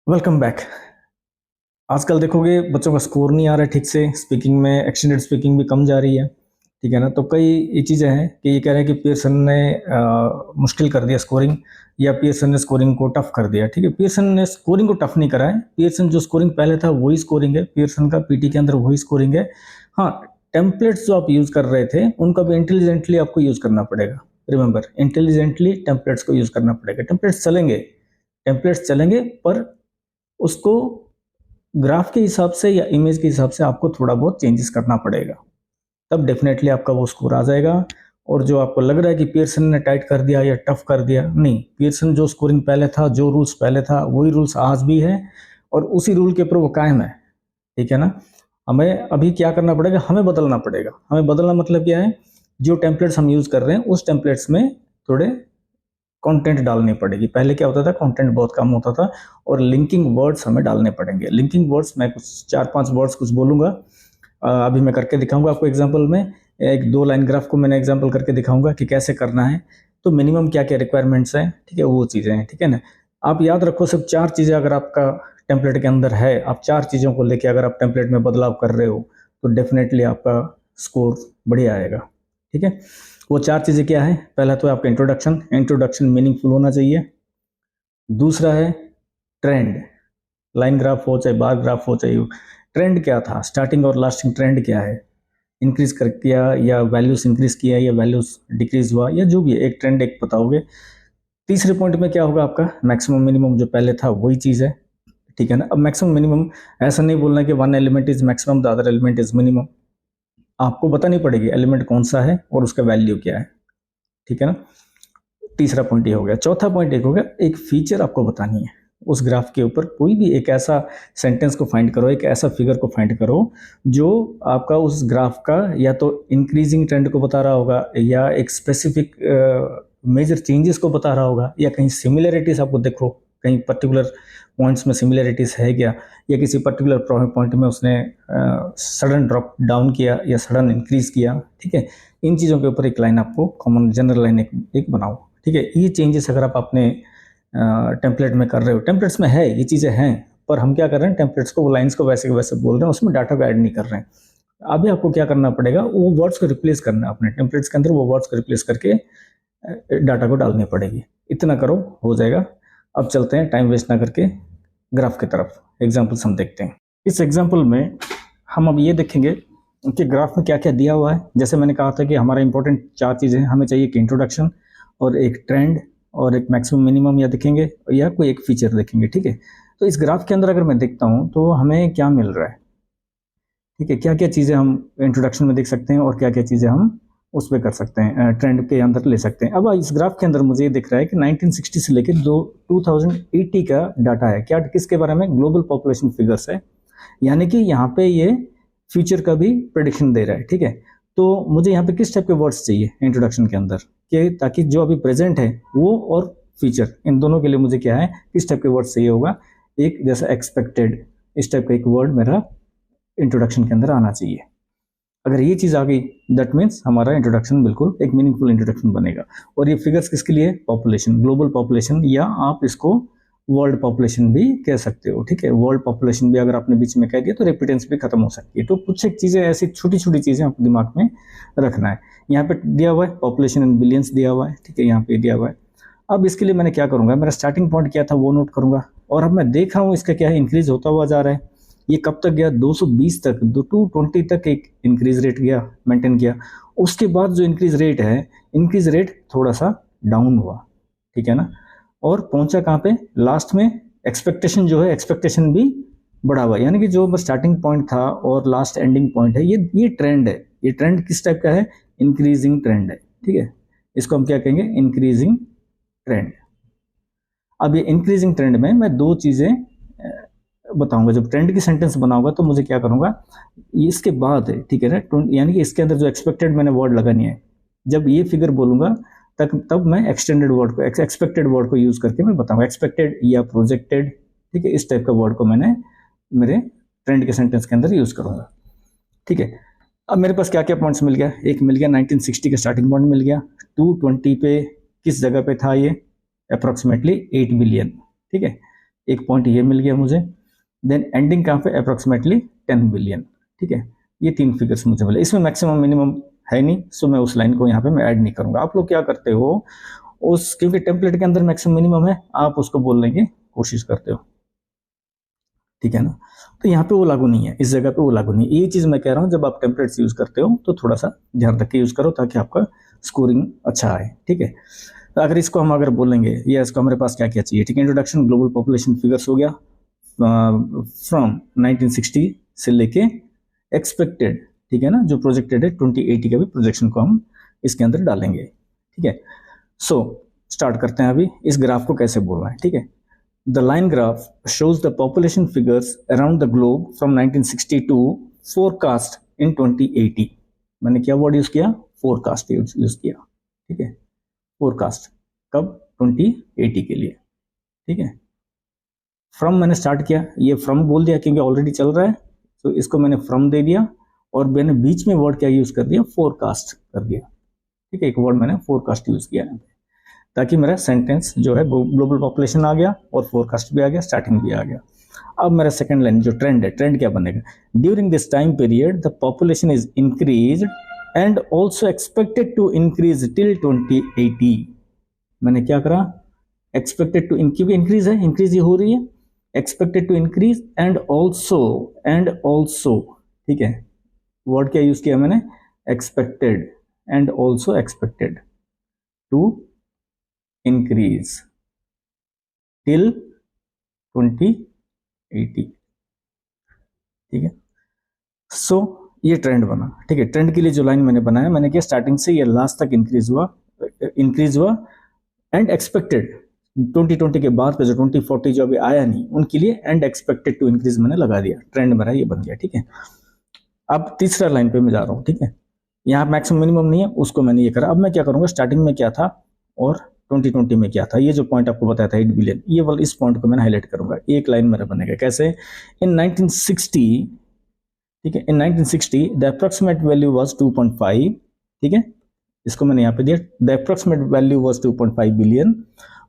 Welcome back. आजकल देखोगे बच्चों का स्कोर नहीं आ रहा है ठीक से, स्पीकिंग में एक्सटेंडेड स्पीकिंग भी कम जा रही है। ठीक है ना। तो कई ये चीज़ें हैं कि ये कह रहे हैं कि पियर्सन ने मुश्किल कर दिया स्कोरिंग, या पियर्सन ने स्कोरिंग को टफ कर दिया। ठीक है, पियर्सन ने स्कोरिंग को टफ नहीं करा है। पियर्सन जो स्कोरिंग पहले था वही स्कोरिंग है, पियर्सन का पीटी के अंदर वही स्कोरिंग है। हाँ, टेम्पलेट्स जो आप यूज़ कर रहे थे उनका भी इंटेलिजेंटली आपको यूज़ करना पड़ेगा। रिमेंबर, इंटेलिजेंटली टेम्पलेट्स को यूज़ करना पड़ेगा। टेम्पलेट्स चलेंगे पर उसको ग्राफ के हिसाब से या इमेज के हिसाब से आपको थोड़ा बहुत चेंजेस करना पड़ेगा, तब डेफिनेटली आपका वो स्कोर आ जाएगा। और जो आपको लग रहा है कि पियर्सन ने टाइट कर दिया या टफ कर दिया, नहीं, पियर्सन जो स्कोरिंग पहले था, जो रूल्स पहले था वही रूल्स आज भी है और उसी रूल के ऊपर वो कायम है। ठीक है ना। हमें अभी क्या करना पड़ेगा, हमें बदलना पड़ेगा। हमें बदलना मतलब क्या है, जो टेम्पलेट्स हम यूज कर रहे हैं उस टेम्पलेट्स में थोड़े कंटेंट डालनी पड़ेगी। पहले क्या होता था, कंटेंट बहुत कम होता था और लिंकिंग वर्ड्स हमें डालने पड़ेंगे। लिंकिंग वर्ड्स मैं कुछ 4-5 वर्ड्स कुछ बोलूंगा, अभी मैं करके दिखाऊंगा आपको एग्जांपल में। एक 2 लाइन ग्राफ को मैंने एग्जांपल करके दिखाऊंगा कि कैसे करना है। तो मिनिमम क्या क्या रिक्वायरमेंट्स हैं, ठीक है, वो चीज़ें हैं। ठीक है ना। आप याद रखो, सिर्फ 4 चीज़ें अगर आपका टेम्पलेट के अंदर है, आप 4 चीज़ों को लेके अगर आप टेम्पलेट में बदलाव कर रहे हो तो डेफिनेटली आपका स्कोर बढ़िया आएगा। ठीक है। वो 4 चीज़ें क्या है, पहला तो आपका इंट्रोडक्शन मीनिंगफुल होना चाहिए। दूसरा है ट्रेंड, लाइन ग्राफ हो चाहे बार ग्राफ हो, चाहे ट्रेंड क्या था, स्टार्टिंग और लास्टिंग ट्रेंड क्या है, इंक्रीज कर किया या वैल्यूज इंक्रीज किया या वैल्यूज डिक्रीज हुआ या जो भी है, एक ट्रेंड एक बताओगे। तीसरे पॉइंट में क्या होगा, आपका मैक्सिमम मिनिमम जो पहले था वही चीज़ है। ठीक है ना। अब मैक्सिमम मिनिमम ऐसा नहीं बोलना कि one element is maximum the other element is minimum, आपको बतानी पड़ेगी एलिमेंट कौन सा है और उसका वैल्यू क्या है। ठीक है ना। तीसरा पॉइंट ये हो गया। चौथा पॉइंट एक हो गया, एक फीचर आपको बतानी है उस ग्राफ के ऊपर। कोई भी एक ऐसा सेंटेंस को फाइंड करो, एक ऐसा फिगर को फाइंड करो जो आपका उस ग्राफ का या तो इंक्रीजिंग ट्रेंड को बता रहा होगा या एक स्पेसिफिक मेजर चेंजेस को बता रहा होगा, या कहीं सिमिलरिटीज आपको देखो, कहीं पर्टिकुलर पॉइंट्स में सिमिलरिटीज है क्या, या किसी पर्टिकुलर पॉइंट में उसने सडन ड्रॉप डाउन किया या सडन इंक्रीज किया। ठीक है। इन चीज़ों के ऊपर एक लाइन आपको कॉमन जनरल लाइन एक बनाओ। ठीक है। ये चेंजेस अगर आप अपने टेम्पलेट में कर रहे हो, टेम्पलेट्स में है ये चीज़ें हैं, पर हम क्या कर रहे हैं, टेम्पलेट्स को, वो लाइंस को वैसे के वैसे बोल रहे हैं, उसमें डाटा को ऐड नहीं कर रहे हैं। अभी आपको क्या करना पड़ेगा, वो वर्ड्स को रिप्लेस करना है अपने टेम्पलेट्स के अंदर, वो वर्ड्स को रिप्लेस करके डाटा को डालनी पड़ेगी। इतना करो, हो जाएगा। अब चलते हैं टाइम वेस्ट ना करके ग्राफ की तरफ, एग्जाम्पल्स हम देखते हैं। इस एग्जाम्पल में हम अब ये देखेंगे कि ग्राफ में क्या क्या दिया हुआ है। जैसे मैंने कहा था कि हमारा इंपॉर्टेंट 4 चीज़ें हैं, हमें चाहिए कि इंट्रोडक्शन और एक ट्रेंड और एक मैक्सिमम मिनिमम या देखेंगे या कोई एक फीचर देखेंगे। ठीक है। तो इस ग्राफ के अंदर अगर मैं देखता हूँ तो हमें क्या मिल रहा है, ठीक है, क्या क्या चीज़ें हम इंट्रोडक्शन में देख सकते हैं और क्या क्या चीज़ें हम उस पर कर सकते हैं, ट्रेंड के अंदर ले सकते हैं। अब इस ग्राफ के अंदर मुझे ये दिख रहा है कि 1960 से लेकर 2080 का डाटा है। क्या, किसके बारे में, ग्लोबल पॉपुलेशन फिगर्स है, यानी कि यहाँ पे ये फ्यूचर का भी प्रेडिक्शन दे रहा है। ठीक है। तो मुझे यहाँ पे किस टाइप के वर्ड्स चाहिए इंट्रोडक्शन के अंदर, कि ताकि जो अभी प्रेजेंट है वो और फ्यूचर, इन दोनों के लिए मुझे क्या है, किस टाइप के वर्ड्स चाहिए होगा। एक जैसा एक्सपेक्टेड, इस टाइप का एक वर्ड मेरा इंट्रोडक्शन के अंदर आना चाहिए। अगर ये चीज़ आ गई, दैट मीन्स हमारा इंट्रोडक्शन बिल्कुल एक मीनिंगफुल इंट्रोडक्शन बनेगा। और ये फिगर्स किसके लिए, पॉपुलेशन, ग्लोबल पॉपुलेशन, या आप इसको वर्ल्ड पॉपुलेशन भी कह सकते हो। ठीक है। वर्ल्ड पॉपुलेशन भी अगर आपने बीच में कह दिया तो रेपिटेंस भी खत्म हो सकती है। तो कुछ एक चीज़ें ऐसी छोटी छोटी चीज़ें आपको दिमाग में रखना है। यहाँ पे दिया हुआ है पॉपुलेशन इन बिलियंस दिया हुआ है। ठीक है, यहाँ पे दिया हुआ है। अब इसके लिए मैंने क्या करूँगा, मेरा स्टार्टिंग पॉइंट क्या था वो नोट करूँगा, और अब मैं देख रहा हूँ इसका क्या है, इंक्रीज होता हुआ जा रहा है। ये कब तक गया, 220 तक, 220 तक एक इंक्रीज रेट गया, मेंटेन किया। उसके बाद जो इंक्रीज रेट है, इंक्रीज रेट थोड़ा सा डाउन हुआ। ठीक है ना। और पहुंचा कहाँ पे, लास्ट में एक्सपेक्टेशन जो है, एक्सपेक्टेशन भी बढ़ा हुआ, यानी कि जो स्टार्टिंग पॉइंट था और लास्ट एंडिंग पॉइंट है, ये ट्रेंड है। ये ट्रेंड किस टाइप का है, इंक्रीजिंग ट्रेंड है। ठीक है। इसको हम क्या कहेंगे, इंक्रीजिंग ट्रेंड। अब ये इंक्रीजिंग ट्रेंड में मैं 2 चीजें बताऊंगा। जब ट्रेंड की सेंटेंस बनाऊंगा तो मुझे क्या करूंगा, इसके बाद, ठीक है ना, यानी कि इसके अंदर जो एक्सपेक्टेड मैंने वर्ड लगानी है, जब ये फिगर बोलूंगा तब मैं एक्सटेंडेड वर्ड को, एक्सपेक्टेड वर्ड को यूज करके मैं बताऊंगा, एक्सपेक्टेड या प्रोजेक्टेड। ठीक है, इस टाइप का वर्ड को मैंने मेरे ट्रेंड के सेंटेंस के अंदर यूज करूंगा। ठीक है। अब मेरे पास क्या क्या पॉइंट्स मिल गया, एक मिल गया 1960 का स्टार्टिंग पॉइंट मिल गया, 220 पे किस जगह पे था ये, अप्रोक्सीमेटली 8 बिलियन। ठीक है। एक पॉइंट ये मिल गया मुझे, देन एंडिंग कहाँ पे, अप्रोक्सीमेटली 10 बिलियन। ठीक है, ये 3 फिगर्स मुझे मिले। इसमें मैक्सिमम मिनिमम है नहीं, सो मैं उस लाइन को यहाँ पे मैं ऐड नहीं करूंगा। आप लोग क्या करते हो, उस क्योंकि टेम्पलेट के अंदर मैक्सिमम मिनिमम है, आप उसको बोलने की कोशिश करते हो, ठीक है ना। तो यहाँ पे वो लागू नहीं है, इस जगह पे वो लागू नहीं है। ये चीज मैं कह रहा हूँ, जब आप टेम्पलेट्स यूज करते हो तो थोड़ा सा ध्यान रख के यूज करो ताकि आपका स्कोरिंग अच्छा आए। ठीक है, तो अगर इसको हम अगर बोलेंगे, या इसको हमारे पास क्या क्या चाहिए, ठीक है, इंट्रोडक्शन ग्लोबल पॉपुलेशन फिगर्स हो गया फ्रॉम 1960 से लेके एक्सपेक्टेड, ठीक है ना, जो प्रोजेक्टेड है 2080 का भी प्रोजेक्शन को हम इसके अंदर डालेंगे। ठीक है, सो स्टार्ट करते हैं अभी इस ग्राफ को कैसे बोलना है। ठीक है, the line graph shows the population figures around the globe from 1960 to forecast in 2080। मैंने क्या वर्ड यूज किया, फोरकास्ट यूज किया। ठीक है, फोरकास्ट कब, 2080 के लिए। ठीक है, फ्रॉम मैंने स्टार्ट किया, ये फ्रॉम बोल दिया क्योंकि ऑलरेडी चल रहा है, तो इसको मैंने फ्रॉम दे दिया, और मैंने बीच में वर्ड क्या यूज कर दिया, फोरकास्ट कर दिया। ठीक है, एक वर्ड मैंने फोरकास्ट यूज किया ताकि मेरा सेंटेंस जो है ग्लोबल पॉपुलेशन आ गया और फोरकास्ट भी आ गया, स्टार्टिंग भी आ गया। अब मेरा सेकंड लाइन जो ट्रेंड है, ट्रेंड क्या बनेगा, during this time period the population is increase and also expected to increase till 2080। मैंने क्या करा, एक्सपेक्टेड टू इंक्रीज है, इंक्रीज ही हो रही है, expected to increase and also, ठीक है, वर्ड क्या यूज किया मैंने, expected, and also expected to increase till 2080। ठीक है, सो ये ट्रेंड बना। ठीक है, ट्रेंड के लिए जो लाइन मैंने बनाया, मैंने किया स्टार्टिंग से ये लास्ट तक इंक्रीज हुआ एंड एक्सपेक्टेड 2020 के बाद का जो 2040 जो अभी आया नहीं, उनके लिए एंड एक्सपेक्टेड टू इंक्रीज मैंने लगा दिया, ट्रेंड मेरा ये बन गया। ठीक है, अब तीसरा लाइन पे मैं जा रहा हूँ। ठीक है, यहाँ मैक्सिमम मिनिमम नहीं है, उसको मैंने ये करा। अब मैं क्या करूंगा, स्टार्टिंग में क्या था और 2020 में क्या था, ये जो पॉइंट आपको बताया था 8 बिलियन, ये वाला इस पॉइंट को मैंने हाईलाइट करूंगा। एक लाइन मेरा बनेगा कैसे, इन 1960, ठीक है, इन 1960 द अप्रोक्सीमेट वैल्यू वाज 2.5। ठीक है, इसको मैंने यहाँ पे दिया, the approximate value was 2.5 billion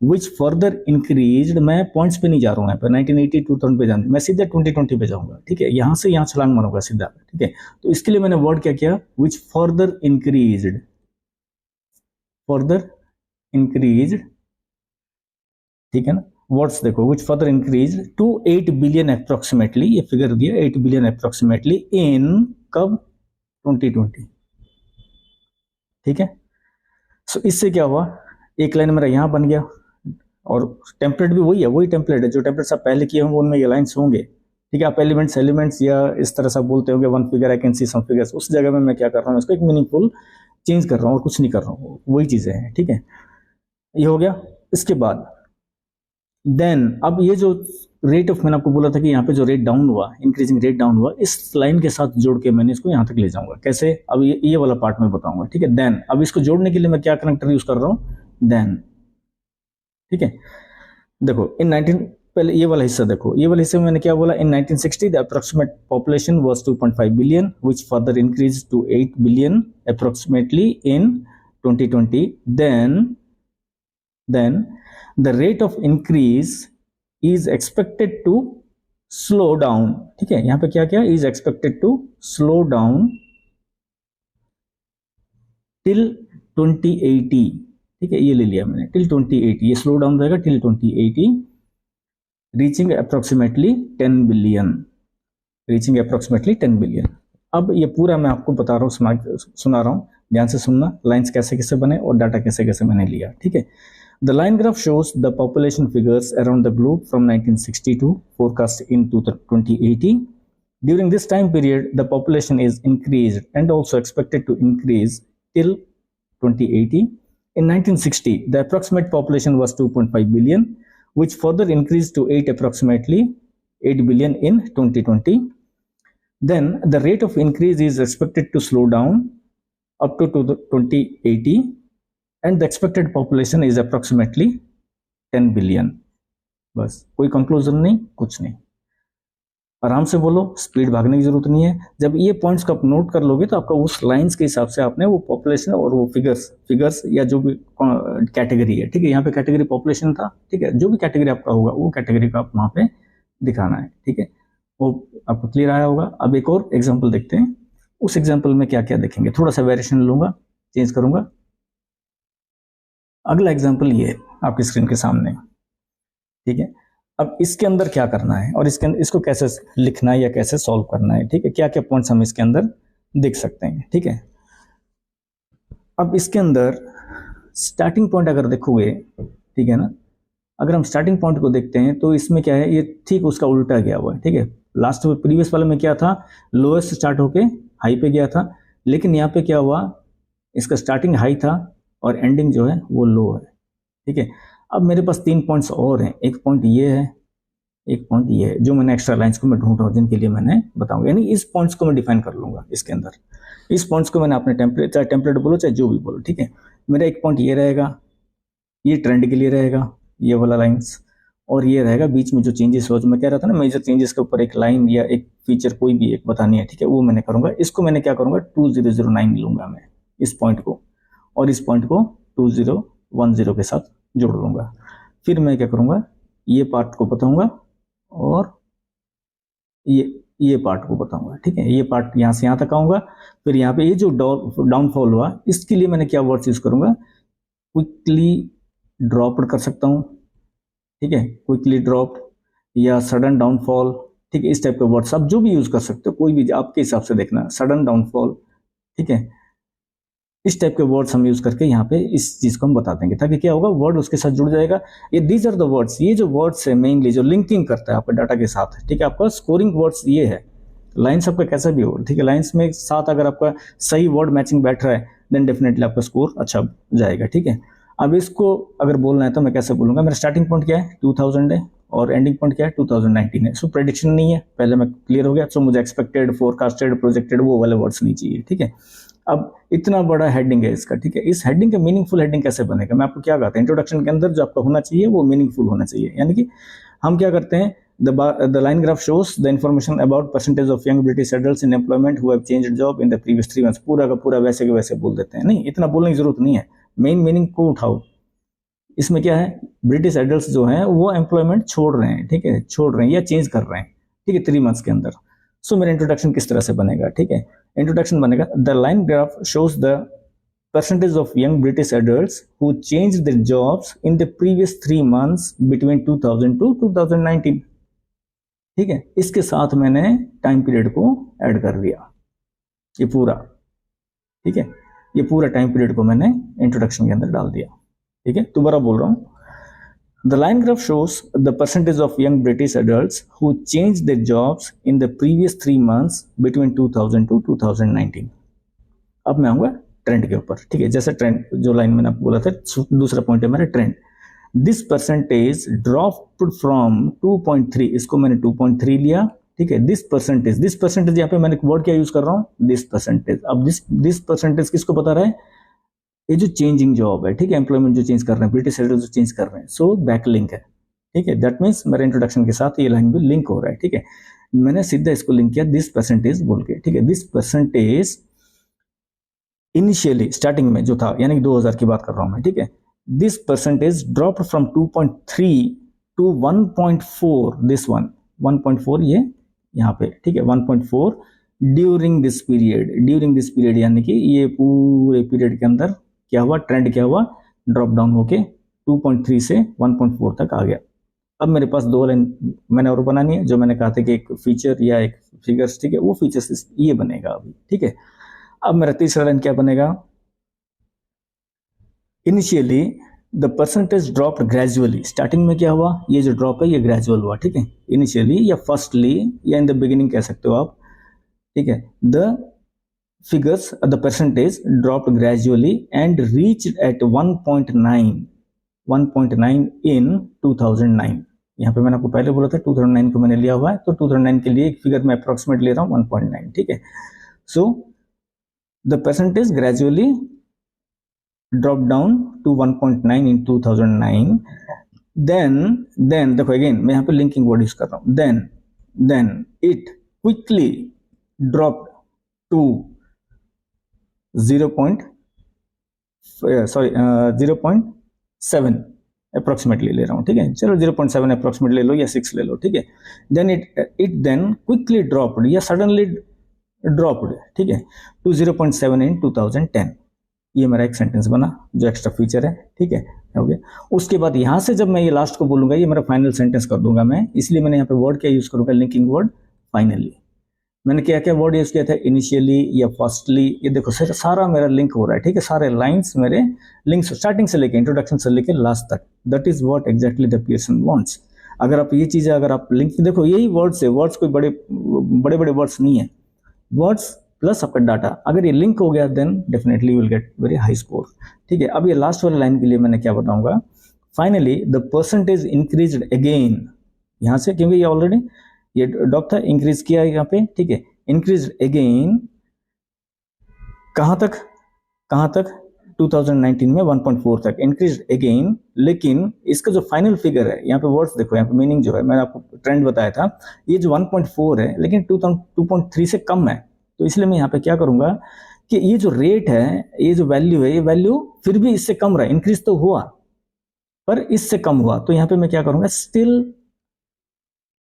which further increased. मैं पॉइंट्स पे नहीं जा रहा हूँ यहाँ पे, 1980 2000 पे जाऊंगा, मैं सीधा 2020 पे जाऊंगा। ठीक है, यहाँ से यहाँ छलांग मारूंगा सीधा। ठीक है, तो इसके लिए मैंने वर्ड क्या किया, which further increased, further increased, ठीक है ना, वर्ड्स देखो, which further increase to 8 billion approximately, ये फिगर दिया 8 बिलियन अप्रोक्सीमेटली इन कब, 2020। ठीक है, सो इससे क्या हुआ, एक लाइन मेरा यहां बन गया, और टेम्पलेट भी वही है, वही टेम्पलेट है जो टेम्पलेट आप पहले किए होंगे, उनमें ये लाइन्स होंगे। ठीक है, आप एलिमेंट्स या इस तरह से बोलते होंगे, one figure I can see some figures, उस जगह में मैं क्या कर रहा हूँ, इसको एक मीनिंगफुल चेंज कर रहा हूँ और कुछ नहीं कर रहा हूँ, वही चीजें हैं। ठीक है, ये हो गया। इसके बाद देन अब ये जो रेट ऑफ, मैंने आपको बोला था कि यहाँ पे जो रेट डाउन हुआ, इंक्रीजिंग रेट डाउन हुआ, इस लाइन के साथ जोड़ के मैंने इसको यहाँ तक ले जाऊंगा। कैसे, अब ये वाला पार्ट में बताऊंगा। ठीक है, देन अब इसको जोड़ने के लिए मैं क्या कनेक्टर यूज कर रहा हूँ, देन। ठीक है, देखो इन 19, पहले ये वाला हिस्सा देखो, ये वाला हिस्से में मैंने क्या बोला, in 1960 the approximate population was 2.5 billion which further increase to 8 billion approximately in 2020। then the rate of increase is expected to slow down। ठीक है, यहां पे क्या क्या, is expected to slow down till 2080। ठीक है, ये ले लिया मैंने, till 2080, ये स्लो डाउन रहेगा till 2080, reaching approximately 10 billion, reaching approximately 10 billion. अब ये पूरा मैं आपको बता रहा हूँ, सुना रहा हूँ, ध्यान से सुनना, लाइंस कैसे कैसे बने और डाटा कैसे कैसे मैंने लिया। ठीक है, the line graph shows the population figures around the globe from 1960 to forecast into 2080. During this time period, the population is increased and also expected to increase till 2080. In 1960, the approximate population was 2.5 billion, which further increased to approximately 8 billion in 2020. Then the rate of increase is expected to slow down up to 2080, and the expected population is approximately 10 billion. बस, कोई conclusion नहीं, कुछ नहीं। आराम से बोलो, speed भागने की जरूरत नहीं है। जब ये पॉइंट्स को आप नोट कर लोगे तो आपका उस लाइंस के हिसाब से आपने वो पॉपुलेशन और वो फिगर्स या जो भी कैटेगरी है, ठीक है, यहाँ पे कैटेगरी पॉपुलेशन था, ठीक है, जो भी कैटेगरी आपका होगा वो कैटेगरी का आप वहां पे दिखाना है, ठीक है। वो आपको क्लियर आया होगा। अब एक और एग्जाम्पल देखते हैं, उस एग्जाम्पल में क्या क्या देखेंगे, थोड़ा सा वेरिएशन लूंगा, चेंज करूंगा। अगला एग्जाम्पल ये है आपकी स्क्रीन के सामने, ठीक है। अब इसके अंदर क्या करना है और इसके अंदर इसको कैसे लिखना है या कैसे सॉल्व करना है, ठीक है, क्या क्या पॉइंट्स हम इसके अंदर देख सकते हैं, ठीक है। अब इसके अंदर स्टार्टिंग पॉइंट अगर देखोगे, ठीक है ना, अगर हम स्टार्टिंग पॉइंट को देखते हैं तो इसमें क्या है, ये ठीक उसका उल्टा गया हुआ है, ठीक है। लास्ट प्रीवियस वाले में क्या था, लोएस्ट स्टार्ट होके हाई पे गया था, लेकिन यहाँ पे क्या हुआ, इसका स्टार्टिंग हाई था और एंडिंग जो है वो लो है, ठीक है। अब मेरे पास 3 पॉइंट्स और हैं, एक पॉइंट ये है, एक पॉइंट ये है, जो मैंने एक्स्ट्रा लाइंस को मैं ढूंढ रहा हूँ जिनके लिए मैंने बताऊंगा, यानी इस पॉइंट्स को मैं डिफाइन कर लूंगा इसके अंदर। इस पॉइंट्स को मैंने अपने टेम्पलेट, चाहे टेम्पलेट बोलो चाहे जो भी बोलो, ठीक है। मेरा एक पॉइंट ये रहेगा, ये ट्रेंड के लिए रहेगा, ये वाला लाइंस, और ये रहेगा बीच में जो चेंजेस हो, जो मैं कह रहा था ना, मेजर चेंजेस के ऊपर एक लाइन या एक फीचर कोई भी एक बतानी है, ठीक है, वो मैंने करूंगा। इसको मैंने क्या करूंगा, 2009 लूंगा मैं इस पॉइंट को, और इस पॉइंट को 2010 के साथ जोड़ लूंगा। फिर मैं क्या करूंगा, ये पार्ट को बताऊंगा और ये पार्ट को बताऊंगा, ठीक है। ये पार्ट यहाँ से यहाँ तक आऊंगा, फिर यहाँ पे ये जो डाउनफॉल हुआ, इसके लिए मैंने क्या वर्ड्स यूज करूंगा, क्विकली ड्रॉप्ड कर सकता हूँ, ठीक है, क्विकली ड्रॉप्ड या सडन डाउनफॉल, ठीक है, इस टाइप के वर्ड्स आप जो भी यूज कर सकते हो, कोई भी आपके हिसाब से देखना, सडन डाउनफॉल, ठीक है, इस टाइप के वर्ड्स हम यूज करके यहाँ पे इस चीज को हम बता देंगे, ताकि क्या होगा, वर्ड उसके साथ जुड़ जाएगा। ये दीज आर द वर्ड्स, ये जो वर्ड्स है मेनली जो लिंकिंग करता है आपके डाटा के साथ, ठीक है। आपका स्कोरिंग वर्ड्स ये है, लाइन्स आपका कैसा भी हो, ठीक है, लाइन्स में साथ अगर आपका सही वर्ड मैचिंग बैठ रहा है देन डेफिनेटली आपका स्कोर अच्छा जाएगा, ठीक है। अब इसको अगर बोलना है तो मैं कैसे बोलूंगा, मेरा स्टार्टिंग पॉइंट क्या है 2000 है और एंडिंग पॉइंट क्या है 2019 है। सो प्रेडिक्शन नहीं है, पहले मैं क्लियर हो गया। सो मुझे एक्सपेक्टेड, फोरकास्टेड, प्रोजेक्टेड वो वाले वर्ड्स नहीं चाहिए, ठीक है। अब इतना बड़ा हेडिंग है इसका, ठीक है, इस हेडिंग का मीनिंगफुल हेडिंग कैसे बनेगा, मैं आपको क्या कहता हूँ, इंट्रोडक्शन के अंदर जो आपका होना चाहिए वो मीनिंगफुल होना चाहिए। यानी कि हम क्या करते हैं, the line graph shows the information about percentage of young British adults in employment who have changed job in the previous 3 months। पूरा का पूरा वैसे के वैसे बोल देते हैं, नहीं, इतना बोलने की जरूरत नहीं है, मेन मीनिंग को उठाओ। इसमें क्या है, ब्रिटिश एडल्ट्स जो हैं वो एम्प्लॉयमेंट छोड़ रहे हैं, ठीक है, छोड़ रहे हैं या चेंज कर रहे हैं, ठीक है, 3 मंथ्स के अंदर। सो मेरा इंट्रोडक्शन किस तरह से बनेगा, ठीक है, इंट्रोडक्शन बनेगा, the line graph shows the percentage of young British adults who changed their jobs in the previous 3 months between 2000 to 2019, ठीक है। इसके साथ मैंने टाइम पीरियड को ऐड कर दिया, ये पूरा, ठीक है, ये पूरा टाइम पीरियड को मैंने इंट्रोडक्शन के अंदर डाल दिया, ठीक है। दोबारा बोल रहा हूँ, the line graph shows the percentage of young British adults who changed their jobs in the previous 3 months between 2000 to 2019। अब मैं आऊंगा ट्रेंड के ऊपर, ठीक है, जैसे ट्रेंड जो लाइन मैंने आपको बोला था, दूसरा पॉइंट है मेरा trend. This percentage dropped from 2.3, इसको मैंने 2.3 लिया, ठीक है। दिस परसेंटेज यहाँ पे मैंने वर्ड क्या यूज कर रहा हूँ, दिस परसेंटेज। अब दिस परसेंटेज किसको बता रहा है, ये जो चेंजिंग जॉब है, ठीक है, एम्प्लॉयमेंट जो चेंज कर रहे हैं, ब्रिटिश एडल्ट जो चेंज कर रहे हैं, सो बैकलिंक है, ठीक है। दैट मीन्स मेरे इंट्रोडक्शन के साथ ये लाइन भी लिंक हो रहा है, ठीक है। मैंने सीधा इसको लिंक किया दिस परसेंटेज बोल के, ठीक है। दिस परसेंटेज इनिशियली स्टार्टिंग में जो था, यानी कि 2000 की बात कर रहा हूं मैं, ठीक है, this percentage drop from 2.3 to 1.4, this 1.4 ये यहाँ पे, ठीक है, 1.4 ड्यूरिंग दिस पीरियड, यानी कि ये पूरे पीरियड के अंदर क्या हुआ, ट्रेंड क्या हुआ, ड्रॉप डाउन होके 2.3 से 1.4 तक आ गया। अब मेरे पास 2 लाइन मैंने और बनानी है, जो मैंने कहा था कि एक फीचर या एक फिगर्स, ठीक है, वो फीचर्स ये बनेगा अभी, ठीक है। अब मेरा तीसरा लाइन क्या बनेगा, initially the percentage drop gradually, starting में क्या हुआ, ये जो ड्रॉप है ये ग्रेजुअल हुआ, ठीक है, इनिशियली या फर्स्टली या इन द बिगिनिंग कह सकते हो आप, ठीक है। The figures the percentage drop gradually and reach at 1.9 इन 2009। यहाँ पे मैंने आपको पहले बोला था 2009 को मैंने लिया हुआ है, तो 2009 के लिए एक फिगर मैं अप्रोक्सीमेट ले रहा हूँ 1.9, ठीक है। सो the percentage gradually dropped down to 1.9 in 2009। then देखो अगेन मैं यहाँ पे लिंकिंग वर्ड यूज कर रहा हूँ, then then it quickly dropped to 0.7 approximately ले रहा हूँ, ठीक है, चलो 0.7 अप्रोक्सीमेटली ले लो या 6 ले लो, ठीक है। Then it then quickly dropped या सडनली ड्रॉप्ड, ठीक है, टू 0.7 इन 2010। ये मेरा एक सेंटेंस बना जो एक्स्ट्रा फीचर है, ठीक है, हो गया। उसके बाद यहां से जब मैं ये लास्ट को बोलूंगा ये मेरा फाइनल सेंटेंस कर दूंगा मैं, इसलिए मैंने यहाँ पे वर्ड क्या यूज करूंगा, लिंकिंग वर्ड फाइनली। मैंने क्या क्या वर्ड यूज किया था, इनिशियली या फर्स्टली, ये देखो सारा मेरा लिंक हो रहा है, ठीक है, सारे लाइंस मेरे लिंक्स स्टार्टिंग से लेके इंट्रोडक्शन से लेके लास्ट तक। That is what exactly the Pearson wants. अगर आप ये चीजें अगर आप लिंक, देखो यही वर्ड्स है, वर्ड्स कोई बड़े बड़े वर्ड्स नहीं है, वर्ड्स प्लस आपका डाटा, अगर ये लिंक हो गया then definitely you will get very high score, ठीक है। अब ये लास्ट वाली लाइन के लिए मैंने क्या बताऊंगा, finally the percentage increased again, यहां से क्योंकि ये ऑलरेडी ये डॉट था, इंक्रीज किया है यहाँ पे, ठीक है, इंक्रीज अगेन कहां तक 2019 में 1.4 तक इंक्रीज अगेन। लेकिन इसका जो फाइनल फिगर है, यहाँ पे वर्ड्स देखो, यहाँ पे मीनिंग जो है मैंने आपको ट्रेंड बताया था, ये जो 1.4 है लेकिन 2.3 से कम है, तो इसलिए मैं यहाँ पे क्या करूंगा कि ये जो रेट है, ये जो वैल्यू है, ये वैल्यू फिर भी इससे कम रहा, इंक्रीज तो हुआ पर इससे कम हुआ, तो यहाँ पे मैं क्या करूंगा,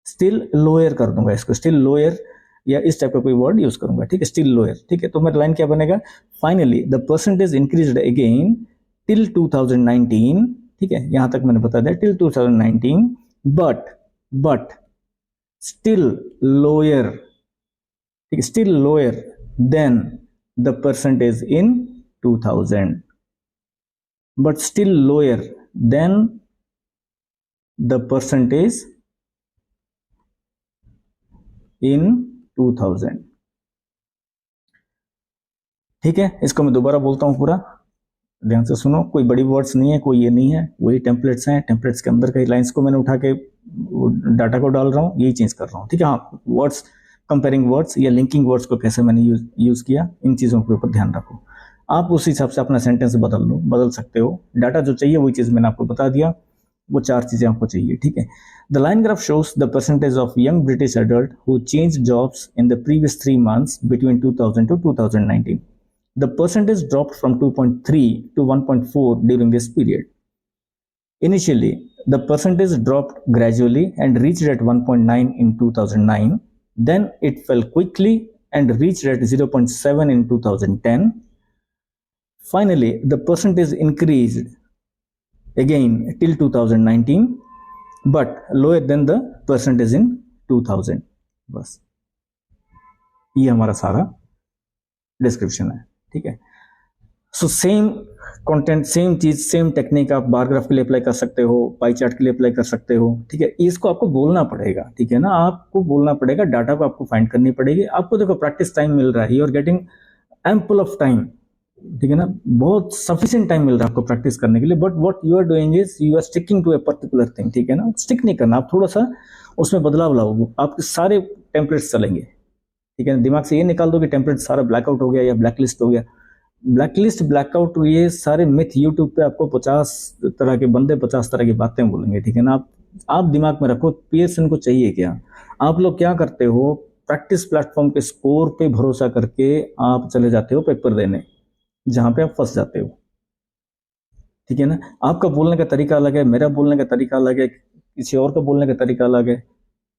स्टिल लोअर कर दूंगा इसको, स्टिल लोअर या इस टाइप का कोई वर्ड यूज करूंगा, ठीक है, स्टिल लोअर, ठीक है। तो मेरा लाइन क्या बनेगा, finally the percentage increased again till 2019, ठीक है, यहां तक मैंने बता दिया टिल 2019, बट स्टिल लोअर, ठीक है, still lower than the percentage in 2000, but still lower than the percentage in 2000, ठीक है। इसको मैं दोबारा बोलता हूं, पूरा ध्यान से सुनो, कोई बड़ी वर्ड्स नहीं है, कोई ये नहीं है, वही टेम्पलेट्स हैं, टेम्पलेट्स के अंदर कई लाइंस को मैंने उठा के डाटा को डाल रहा हूँ, यही चेंज कर रहा हूँ, ठीक है। हाँ, वर्ड्स, कंपेयरिंग वर्ड्स या लिंकिंग वर्ड्स को कैसे मैंने यूज किया, इन चीजों के ऊपर ध्यान रखो। आप उस हिसाब से अपना सेंटेंस बदल सकते हो। डाटा जो चाहिए वही चीज मैंने आपको बता दिया, वो 4 चीजें आपको चाहिए, ठीक है। The line graph shows the percentage of young British adult who changed jobs in the previous 3 months between 2000 to 2019. The percentage dropped from 2.3 to 1.4 during this period. Initially, the percentage dropped gradually and reached at 1.9 in 2009. Then it fell quickly and reached at 0.7 in 2010. Finally, the percentage increased again till 2019, but lower than the percentage in 2000. बस ये हमारा सारा description है, ठीक है। So same content, same चीज, same technique आप bar graph के लिए अप्लाई कर सकते हो, पाई चार्ट के लिए अप्लाई कर सकते हो, ठीक है। इसको आपको बोलना पड़ेगा, ठीक है ना, आपको बोलना पड़ेगा, डाटा को आपको फाइंड करनी पड़ेगी। आपको देखो प्रैक्टिस टाइम मिल रहा है, you are getting ample of time, ठीक है ना, बहुत सफिशिएंट टाइम मिल रहा है आपको प्रैक्टिस करने के लिए। But what you are doing is you are sticking to a particular thing, ठीक है ना, स्टिक नहीं करना, आप थोड़ा सा उसमें बदलाव लाओ, आपके सारे टेम्पलेट्स चलेंगे, ठीक है ना। दिमाग से ये निकाल दो कि टेम्पलेट सारा ब्लैकआउट हो गया या ब्लैकलिस्ट हो गया, ब्लैकलिस्ट ब्लैकआउट, ये सारे मिथ यूट्यूब पे आपको 50 तरह के बंदे 50 तरह की बातें बोलेंगे, ठीक है ना। आप दिमाग में रखो पियर्सन को चाहिए क्या। आप लोग क्या करते हो, प्रैक्टिस प्लेटफॉर्म के स्कोर पे भरोसा करके आप चले जाते हो पेपर देने, जहां पे आप फंस जाते हो, ठीक है ना। आपका बोलने का तरीका अलग है, मेरा बोलने का तरीका अलग है, किसी और का बोलने का तरीका अलग है,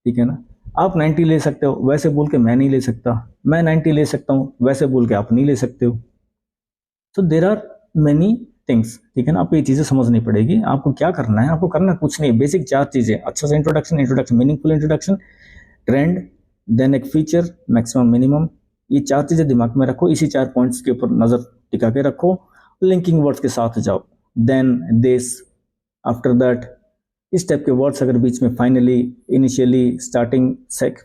ठीक है ना। आप 90 ले सकते हो, वैसे बोल के मैं नहीं ले सकता, मैं 90 ले सकता हूं, वैसे बोल के आप नहीं ले सकते हो। तो देर आर मेनी थिंग्स, ठीक है ना। आपको ये चीजें समझनी पड़ेगी। आपको क्या करना है, आपको करना कुछ नहीं, बेसिक 4 चीजें, अच्छा सा introduction, meaningful introduction, trend, then एक फीचर, मैक्सिमम मिनिमम, ये 4 चीजें दिमाग में रखो, इसी 4 पॉइंट्स के ऊपर नजर टिका के रखो, लिंकिंग वर्ड्स के साथ जाओ, देन दिस, आफ्टर दैट, इस टाइप के वर्ड्स अगर बीच में finally, initially, starting,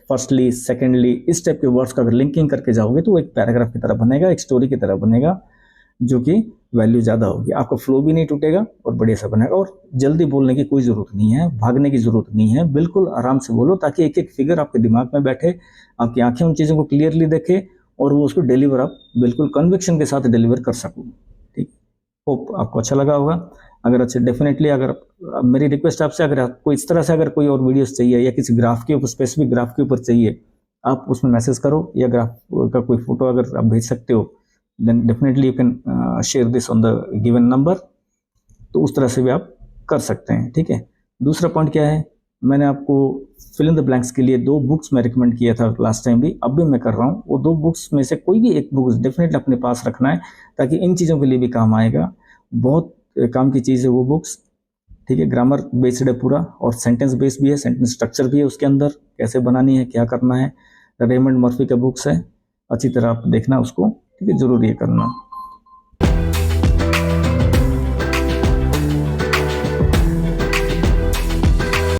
firstly, secondly, इस टाइप के वर्ड्स का अगर लिंकिंग करके जाओगे तो एक पैराग्राफ की तरह बनेगा, एक स्टोरी की तरह बनेगा, जो कि वैल्यू ज्यादा होगी, आपका फ्लो भी नहीं टूटेगा और बढ़िया सा बनेगा। और जल्दी बोलने की कोई जरूरत नहीं है, भागने की जरूरत नहीं है, बिल्कुल आराम से बोलो, ताकि एक एक फिगर आपके दिमाग में बैठे, आपकी आंखें उन चीजों को क्लियरली देखे और वो उसको डिलीवर आप बिल्कुल कन्विक्शन के साथ डिलीवर कर सको, ठीक। होप आपको अच्छा लगा होगा। अगर अच्छे डेफिनेटली, अगर मेरी रिक्वेस्ट आपसे, अगर आपको इस तरह से अगर कोई और वीडियोस चाहिए या किसी ग्राफ के ऊपर, स्पेसिफिक ग्राफ के ऊपर चाहिए, आप उसमें मैसेज करो, या ग्राफ का कोई फोटो अगर आप भेज सकते हो, then definitely you can share this on the given number. तो उस तरह से भी आप कर सकते हैं, ठीक है। दूसरा पॉइंट क्या है, मैंने आपको फिल इन द ब्लैंक्स के लिए 2 बुक्स मैं रिकमेंड किया था लास्ट टाइम भी, अब भी मैं कर रहा हूँ। वो 2 बुक्स में से कोई भी एक बुक डेफिनेटली अपने पास रखना है, ताकि इन चीज़ों के लिए भी काम आएगा। बहुत काम की चीज़ है वो बुक्स, ठीक है। ग्रामर बेस्ड है पूरा, और सेंटेंस बेस्ड भी है, सेंटेंस स्ट्रक्चर भी है उसके अंदर, कैसे बनानी है, क्या करना है। रेमंड मर्फी का बुक्स है, अच्छी तरह आप देखना उसको, ठीक है, जरूर ये करना।